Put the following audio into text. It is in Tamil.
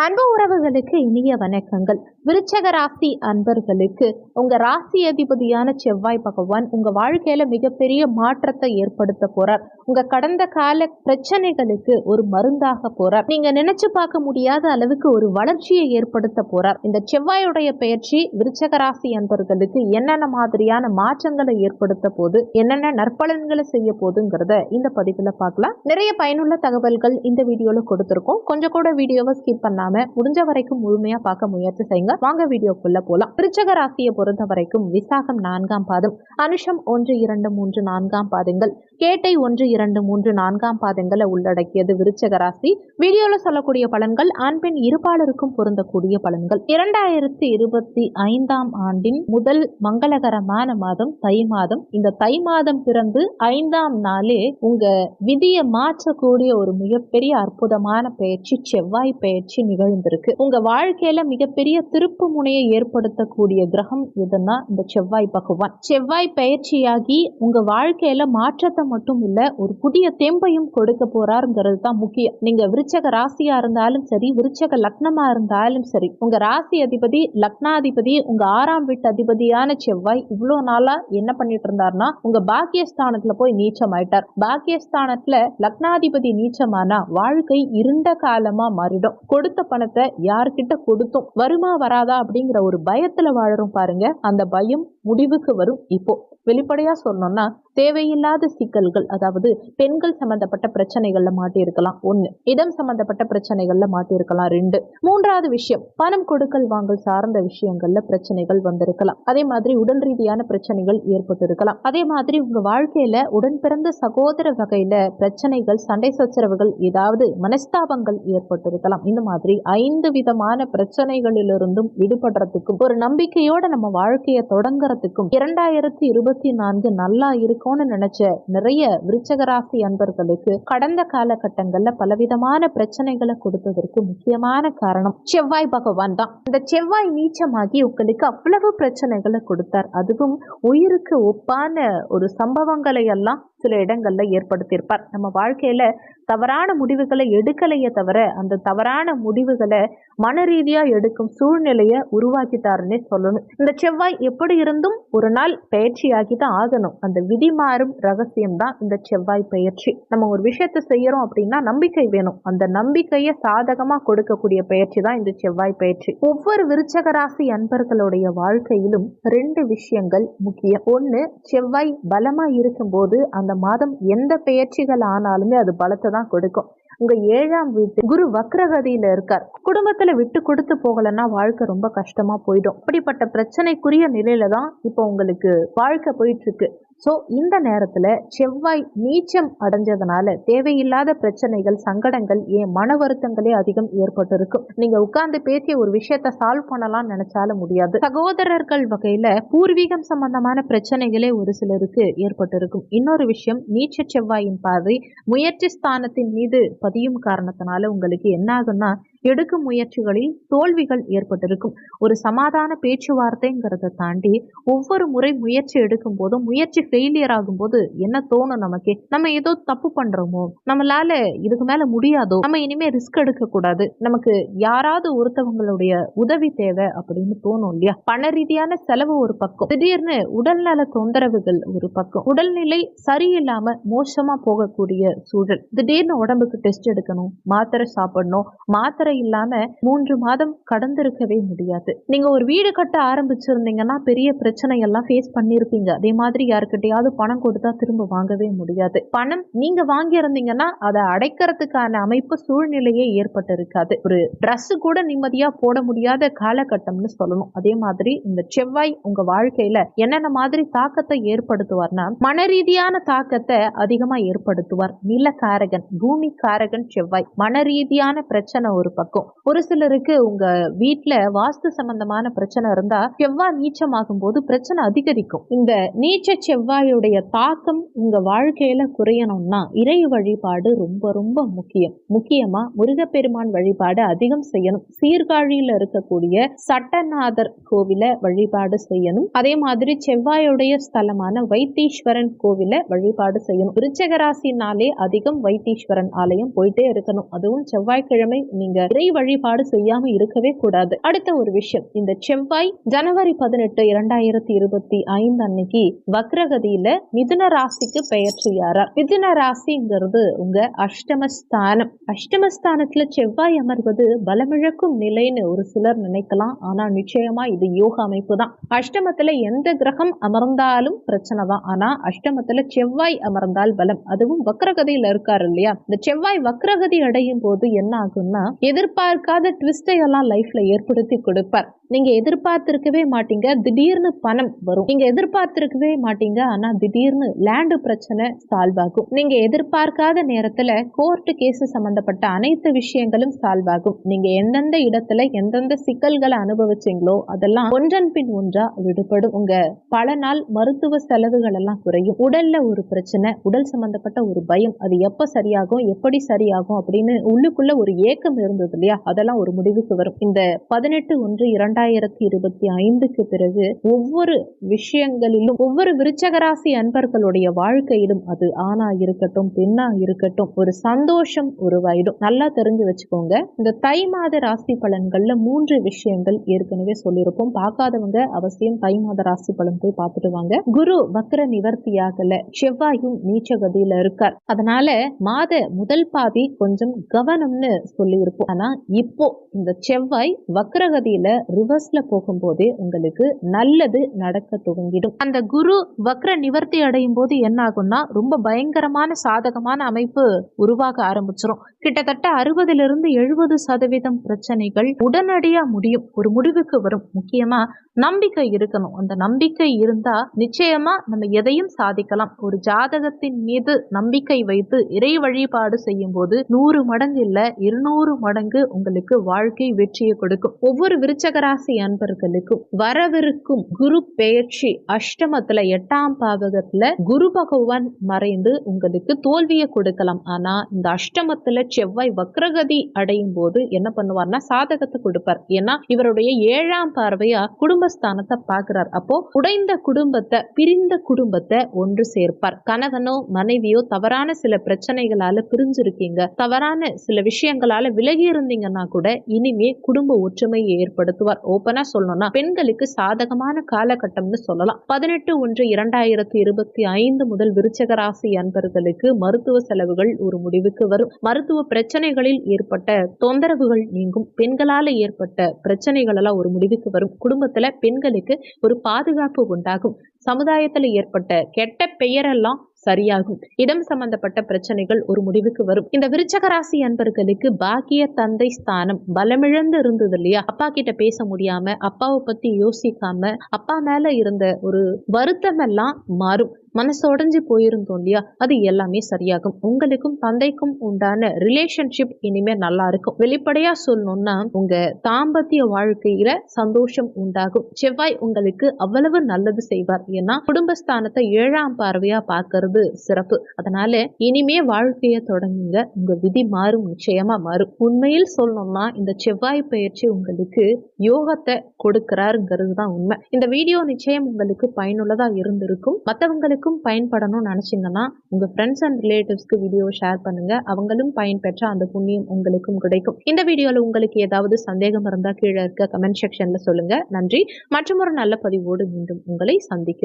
அன்பு உறவுகளுக்கு இனிய வணக்கங்கள். விருச்சக ராசி அன்பர்களுக்கு உங்க ராசி அதிபதியான செவ்வாய் பகவான் உங்க வாழ்க்கையில மிகப்பெரிய மாற்றத்தை ஏற்படுத்த போறார். உங்க கடந்த கால பிரச்சனைகளுக்கு ஒரு மருந்தாக போறார். நீங்க நினைச்சு பார்க்க முடியாத அளவுக்கு ஒரு வளர்ச்சியை ஏற்படுத்த போறார். இந்த செவ்வாயுடைய பெயர்ச்சி விருச்சக ராசி அன்பர்களுக்கு என்னென்ன மாதிரியான மாற்றங்களை ஏற்படுத்த போது, என்னென்ன நற்பலன்களை செய்ய போதுங்கிறத இந்த பதிவுல பார்க்கலாம். நிறைய பயனுள்ள தகவல்கள் இந்த வீடியோல கொடுத்திருக்கோம். கொஞ்சம் கூட வீடியோவை ஸ்கிப் பண்ணாம முடிஞ்ச வரைக்கும் முழுமையா பார்க்க முயற்சி செய்யுங்க. வாங்க வீடியோக்குள்ள போலாம். விருச்சக ராசியை பொறுத்த வரைக்கும் விசாகம் 4ஆம் பாதம், அனுஷம் 1, 2, 3, 4ஆம் பாதங்கள், கேட்டை 1, 2, 3, 4ஆம் பாதங்களை உள்ளடக்கியது விருச்சக ராசி. வீடியோல சொல்லக்கூடிய பலன்கள் ஆண் பெண் இருபாலருக்கும் பொருந்தக்கூடிய பலன்கள். 2025ஆம் ஆண்டின் முதல் மங்களகரமான மாதம் தை மாதம். இந்த தை மாதம் பிறந்து 5ஆம் நாளே உங்க விதியை மாற்றக்கூடிய ஒரு மிகப்பெரிய அற்புதமான பயிற்சி செவ்வாய் பயிற்சி நிகழ்ந்திருக்கு. உங்க வாழ்க்கையில மிகப்பெரிய திருப்பு முனையை ஏற்படுத்தக்கூடிய கிரகம் எதுன்னா இந்த செவ்வாய் பகவான். செவ்வாய் பயிற்சியாகி உங்க வாழ்க்கையில மாற்றத்தை மட்டும் இல்ல, ஒரு புதிய தெம்பையும் கொடுக்க போறாருங்கிறது தான் முக்கியம். நீங்க விருச்சக ராசியா இருந்தாலும் சரி, விருச்சக லக்னமா இருந்தாலும் சரி, உங்க ராசி அதிபதி லக்னாதிபதி உங்க 6ஆம் வீட்டு அதிபதியான செவ்வாய் இவ்வளவு நாளா என்ன பண்ணிட்டு இருந்தாருன்னா உங்க பாக்கியஸ்தானத்துல போய் நீச்சமாயிட்டார். பாக்கியஸ்தானத்துல லக்னாதிபதி நீச்சமானா வாழ்க்கை இருண்ட காலமா மாறிடும். கொடுத்த பணத்தை யார்கிட்ட கொடுத்தோம், வருமா வராதா அப்படிங்கிற ஒரு பயத்துல வாழறோம் பாருங்க. அந்த பயம் முடிவுக்கு வரும். இப்போ வெளிப்படையா சொன்னோம்னா தேவையில்லாத சிக்கல்கள், அதாவது பெண்கள் சம்பந்தப்பட்ட பிரச்சனைகள்ல மாட்டியிருக்கலாம் 1, இடம் சம்பந்தப்பட்ட பிரச்சனைகள்ல மாட்டியிருக்கலாம் 2, 3வது விஷயம் பணம் கொடுக்கல் வாங்கல் சார்ந்த விஷயங்கள்ல பிரச்சனைகள் வந்திருக்கலாம். அதே மாதிரி உடல் ரீதியான பிரச்சனைகள் ஏற்பட்டு இருக்கலாம். அதே மாதிரி உங்க வாழ்க்கையில உடன் பிறந்த சகோதர வகையில பிரச்சனைகள், சண்டை சச்சரவுகள், ஏதாவது மனஸ்தாபங்கள் ஏற்பட்டு இருக்கலாம். இந்த மாதிரி 5 விதமான பிரச்சனைகளிலிருந்தும் விடுபடுறதுக்கும் ஒரு நம்பிக்கையோட நம்ம வாழ்க்கையை தொடங்குறதுக்கும் 2024 நல்லா இருக்கும்னு நினைச்ச நிறைய விருச்சக ராசி அன்பர்களுக்கு கடந்த காலகட்டங்கள்ல பலவிதமான பிரச்சனைகளை கொடுத்ததற்கு முக்கியமான காரணம் செவ்வாய் பகவான் தான். இந்த செவ்வாய் நீச்சமாகி உங்களுக்கு அவ்வளவு பிரச்சனைகளை கொடுத்தார். அதுவும் உயிருக்கு ஒப்பான ஒரு சம்பவங்களை எல்லாம் சில இடங்கள்ல ஏற்படுத்தியிருப்பார். நம்ம வாழ்க்கையில தவறான முடிவுகளை எடுக்கலையே தவிர அந்த தவறான முடிவுகளை மன ரீதியா எடுக்கும் சூழ்நிலையை உருவாக்கிட்டாருன்னே சொல்லணும். இந்த செவ்வாய் எப்படி இருந்தும் ஒரு நாள் பயிற்சியாகி தான் ஆகணும். அந்த விதி மாறும் ரகசியம் தான் இந்த செவ்வாய் பயிற்சி. நம்ம ஒரு விஷயத்தை செய்யறோம் அப்படின்னா நம்பிக்கை வேணும். அந்த நம்பிக்கையை சாதகமா கொடுக்கக்கூடிய பயிற்சி தான் இந்த செவ்வாய் பயிற்சி. ஒவ்வொரு விருச்சக ராசி அன்பர்களுடைய வாழ்க்கையிலும் 2 விஷயங்கள் முக்கியம். 1, செவ்வாய் பலமா இருக்கும் போது அந்த மாதம் எந்த பெயர்ச்சிகள் ஆனாலுமே அது பலத்தை தான் கொடுக்கும். உங்க 7ஆம் வீட்டு குரு வக்ரகதியில இருக்கார். குடும்பத்துல விட்டு கொடுத்து போகலன்னா வாழ்க்கை ரொம்ப கஷ்டமா போயிடும். அப்படிப்பட்ட பிரச்சனைக்குரிய நிலையில தான் இப்போ உங்களுக்கு வாழ்க்கை போயிட்டு இருக்கு. ஸோ இந்த நேரத்துல செவ்வாய் நீச்சம் அடைஞ்சதுனால தேவையில்லாத பிரச்சனைகள், சங்கடங்கள், மன வருத்தங்களே அதிகம் ஏற்பட்டு இருக்கும். நீங்க உட்கார்ந்து பேசிய ஒரு விஷயத்த சால்வ் பண்ணலாம் நினைச்சாலும் முடியாது. சகோதரர்கள் வகையில பூர்வீகம் சம்பந்தமான பிரச்சனைகளே ஒரு சிலருக்கு ஏற்பட்டு இருக்கும். இன்னொரு விஷயம், நீச்ச செவ்வாயின் பார்வை முயற்சி ஸ்தானத்தின் மீது பதியும் காரணத்தினால உங்களுக்கு என்ன ஆகும்னா எடுக்கும் முயற்சிகளில் தோல்விகள் ஏற்பட்டிருக்கும். ஒரு சமாதான பேச்சுவார்த்தைங்கிறத தாண்டி ஒவ்வொரு முறை முயற்சி எடுக்கும் போதும் முயற்சி ஃபெயிலியர் ஆகும் போது என்ன தோணும், நமக்கே நம்ம ஏதோ தப்பு பண்றோமோ, நம்மளால இதுக்கு மேல முடியாதோ, நம்ம இனிமே ரிஸ்க் எடுக்க கூடாது, நமக்கு யாராவது ஒருத்தவங்களுடைய உதவி தேவை அப்படின்னு தோணும் இல்லையா? பண ரீதியான செலவு ஒரு பக்கம், திடீர்னு உடல்நல தொந்தரவுகள் ஒரு பக்கம், உடல்நிலை சரியில்லாம மோசமா போகக்கூடிய சூழல், திடீர்னு உடம்புக்கு டெஸ்ட் எடுக்கணும், மாத்திரை சாப்பிடணும், மாத்திரை இல்லாம 3 மாதம் கடந்திருக்கவே முடியாது. நீங்க ஒரு வீடு கட்ட ஆரம்பிச்சிருந்தீங்கன்னா பெரிய பிரச்சனை எல்லாம் ஃபேஸ் பண்ணிருப்பீங்க. அதே மாதிரி யாருக்கிட்டையாவது பணம் கொடுத்தா திரும்ப வாங்கவே முடியாது. பணம் நீங்க வாங்கி இருந்தீங்கன்னா அதை அடைக்கிறதுக்கான அமைப்பு சூழ்நிலையே ஏற்பட்டு இருக்காது. ஒரு ட்ரெஸ் கூட நிம்மதியா போட முடியாத காலகட்டம்னு சொல்லணும். அதே மாதிரி இந்த செவ்வாய் உங்க வாழ்க்கையில என்னென்ன மாதிரி தாக்கத்தை ஏற்படுத்துவார்னா மன ரீதியான தாக்கத்தை அதிகமா ஏற்படுத்துவார். நிலக்காரகன், பூமி காரகன் செவ்வாய். மன ரீதியான பிரச்சனை ஒரு பக்கம். ஒரு சிலருக்கு உங்க வீட்டுல வாஸ்து சம்பந்தமான பிரச்சனை இருந்தா செவ்வாய் நீச்சமாகும் போது பிரச்சனை அதிகரிக்கும். இந்த நீச்ச செவ்வாயுடைய தாக்கம் உங்க வாழ்க்கையில குறையணும்னா இறை வழிபாடு ரொம்ப ரொம்ப முக்கியம். முக்கியமா முருகப்பெருமான் வழிபாடு அதிகம் செய்யணும். சீர்காழியில இருக்கக்கூடிய சட்டநாதர் கோவில வழிபாடு செய்யணும். அதே மாதிரி செவ்வாயுடைய ஸ்தலமான வைத்தீஸ்வரன் கோவில வழிபாடு செய்யணும். விருச்சக ராசினாலே அதிகம் வைத்தீஸ்வரன் ஆலயம் போயிட்டே இருக்கணும். அதுவும் செவ்வாய்க்கிழமை நீங்க இறை வழிபாடு செய்யாம இருக்கவே கூடாது. அடுத்த ஒரு விஷயம், இந்த செவ்வாய் ஜனவரி 18, 2025 அன்னைக்கு வக்ரகதியில மிதுன ராசிக்கு பெயர்ச்சியாரார். மிதுன ராசிங்கிறது உங்க அஷ்டமஸ்தானம். அஷ்டமஸ்தானத்துல செவ்வாய் அமர்வது பலமிழக்கும் நிலைன்னு ஒரு சிலர் நினைக்கலாம். ஆனா நிச்சயமா இது யோக அமைப்பு தான். அஷ்டமத்துல எந்த கிரகம் அமர்ந்தாலும் பிரச்சனை தான். ஆனா அஷ்டமத்துல செவ்வாய் அமர்ந்தால் பலம். அதுவும் வக்ரகதியில இருக்காரு இல்லையா, இந்த செவ்வாய் வக்ரகதி அடையும் போது என்ன ஆகும்னா, எதிர்பார்க்காத ட்விஸ்டை எல்லாம் லைஃப்ல ஏற்படுத்தி கொடுப்பார். நீங்க எதிர்பார்த்திருக்கவே மாட்டீங்க, திடீர்னு பணம் வரும். நீங்க எதிர்பார்த்திருக்கவே மாட்டீங்க, ஆனா திடீர்னு லேண்டு பிரச்சனை சால்வ் ஆகும். நீங்க எதிர்பார்க்காத நேரத்துல கோர்ட் கேஸ் சம்பந்தப்பட்ட அனைத்து விஷயங்களும் சால்வ் ஆகும். நீங்க எந்தெந்த இடத்துல எந்தெந்த சிக்கல்களை அனுபவிச்சீங்களோ அதெல்லாம் ஒன்றன் பின் ஒன்றா விடுபடும். உங்க பல நாள் மருத்துவ செலவுகள் எல்லாம் குறையும். உடல்ல ஒரு பிரச்சனை, உடல் சம்பந்தப்பட்ட ஒரு பயம், அது எப்ப சரியாகும், எப்படி சரியாகும் அப்படின்னு உள்ளுக்குள்ள ஒரு ஏக்கம் இருந்தது இல்லையா, அதெல்லாம் ஒரு முடிவுக்கு வரும். இந்த 18/1/2025 பிறகு ஒவ்வொரு விஷயங்களிலும், ஒவ்வொரு விருச்சக ராசி அன்பர்களுடைய வாழ்க்கையிலும், அது ஆணா இருக்கட்டும் பெண்ணா இருக்கட்டும், ஒரு சந்தோஷம் உருவாயிடும். நல்லா தெரிஞ்சு வச்சுக்கோங்க. இந்த தை மாத ராசி பலன்கள்ல 3 விஷயங்கள் ஏற்கனவே சொல்லியிருப்போம். பார்க்காதவங்க அவசியம் தை மாத ராசி பலன் போய் பார்த்துட்டு வாங்க. குரு வக்ர நிவர்த்தியாகல, செவ்வாயும் நீச்சகதியில இருக்கார். அதனால மாத முதல் பாதி கொஞ்சம் கவனம்னு சொல்லி இருப்போம். ஆனா இப்போ இந்த செவ்வாய் வக்ரகதியில ரிவர்ஸ்ல போகும்போதே உங்களுக்கு நல்லது நடக்க துவங்கிடும். அந்த குரு வக்ர நிவர்த்தி அடையும் போது என்ன ஆகும்னா, ரொம்ப பயங்கரமான சாதகமான அமைப்பு உருவாக ஆரம்பிச்சிடும். கிட்டத்தட்ட 60-70% பிரச்சனைகள் உடனடியா முடியும், ஒரு முடிவுக்கு வரும். முக்கியமா நம்பிக்கை இருக்கணும். அந்த நம்பிக்கை இருந்தா நிச்சயமா நம்ம எதையும் சாதிக்கலாம். ஒரு ஜாதகத்தின் மீது நம்பிக்கை வைத்து இறை வழிபாடு செய்யும் போது 100 மடங்கு இல்ல 200 மடங்கு உங்களுக்கு வாழ்க்கை வெற்றியை கொடுக்கும். ஒவ்வொரு விருச்சக ராசி அன்பர்களுக்கும் வரவிருக்கும் குரு பெயர்ச்சி அஷ்டமத்துல 8ஆம் பாவகத்துல குரு பகவான் மறைந்து உங்களுக்கு தோல்வியை கொடுக்கலாம். ஆனா இந்த அஷ்டமத்துல செவ்வாய் வக்ரகதி அடையும் போது என்ன பண்ணுவார்னா சாதகத்தை கொடுப்பார். ஏன்னா இவருடைய 7ஆம் பார்வையா குடும்பஸ்தானத்தை பார்க்கிறார். அப்போ உடைந்த குடும்பத்தை, பிரிந்த குடும்பத்தை ஒன்று சேர்ப்பார். கணவனோ மனைவியோ தவறான சில பிரச்சனைகளால பிரிஞ்சிருக்கீங்க, தவறான சில விஷயங்களால விலகி இருந்தீங்கன்னா கூட இனிமே குடும்ப ஒற்றுமையை ஏற்படுத்துவார். ஓபனா சொல்லணும்னா பெண்களுக்கு சாதகமான காலகட்டம்னு சொல்லலாம். 18/1/2025 முதல் விருச்சக ராசி அன்பர்களுக்கு மருத்துவ செலவுகள் ஒரு முடிவுக்கு வரும். மருத்துவ பிரச்சனைகளில் ஏற்பட்ட தொந்தரவுகள் நீங்கும். பெண்களால ஏற்பட்ட பிரச்சனைகள் எல்லாம் ஒரு முடிவுக்கு வரும். குடும்பத்துல பெண்களுக்கு ஒரு பாதுகாப்பு உண்டாகும். சமுதாயத்துல ஏற்பட்ட கெட்ட பெயரெல்லாம் சரியாகும். இடம் சம்பந்தப்பட்ட பிரச்சனைகள் ஒரு முடிவுக்கு வரும். இந்த விருச்சக ராசி அன்பர்களுக்கு பாக்கிய தந்தை ஸ்தானம் பலமிழந்து இருந்தது இல்லையா, அப்பா கிட்ட பேச முடியாம, அப்பாவை பத்தி யோசிக்காம, அப்பா மேல இருந்த ஒரு வருத்தம் எல்லாம் மாறும். மனசு உடைஞ்சு போயிருந்தோம் இல்லையா, அது எல்லாமே சரியாகும். உங்களுக்கும் தந்தைக்கும் உண்டான ரிலேஷன்ஷிப் இனிமே நல்லா இருக்கும். வெளிப்படையா சொல்லணும்னா உங்க தாம்பத்திய வாழ்க்கையில சந்தோஷம் உண்டாகும். செவ்வாய் உங்களுக்கு அவ்வளவு நல்லது செய்வார். ஏன்னா குடும்பஸ்தானத்தை 7ஆம் பார்வையா பார்க்கறது சிறப்பு. அதனால இனிமே வாழ்க்கைய தொடங்குங்க. உங்க விதி மாறும், நிச்சயமா மாறும். உண்மையில் சொல்லணும்னா இந்த செவ்வாய் பயிற்சி உங்களுக்கு யோகத்தை கொடுக்கிறாருங்கிறது தான் உண்மை. இந்த வீடியோ நிச்சயம் உங்களுக்கு பயனுள்ளதா இருந்திருக்கும். மற்றவங்களுக்கு பயன்படணும்னு நினைச்சீங்கன்னா உங்க ஃப்ரெண்ட்ஸ் அண்ட் ரிலேட்டிவ்ஸ்க்கு வீடியோ ஷேர் பண்ணுங்க. அவங்களும் பயன்பெற்ற அந்த புண்ணியம் உங்களுக்கும் கிடைக்கும். இந்த வீடியோல உங்களுக்கு ஏதாவது சந்தேகம் இருந்தா கீழே இருக்க கமெண்ட் செக்ஷன்ல சொல்லுங்க. நன்றி. மற்றும் ஒரு நல்ல பதிவோடு மீண்டும் உங்களை சந்திக்கிறோம்.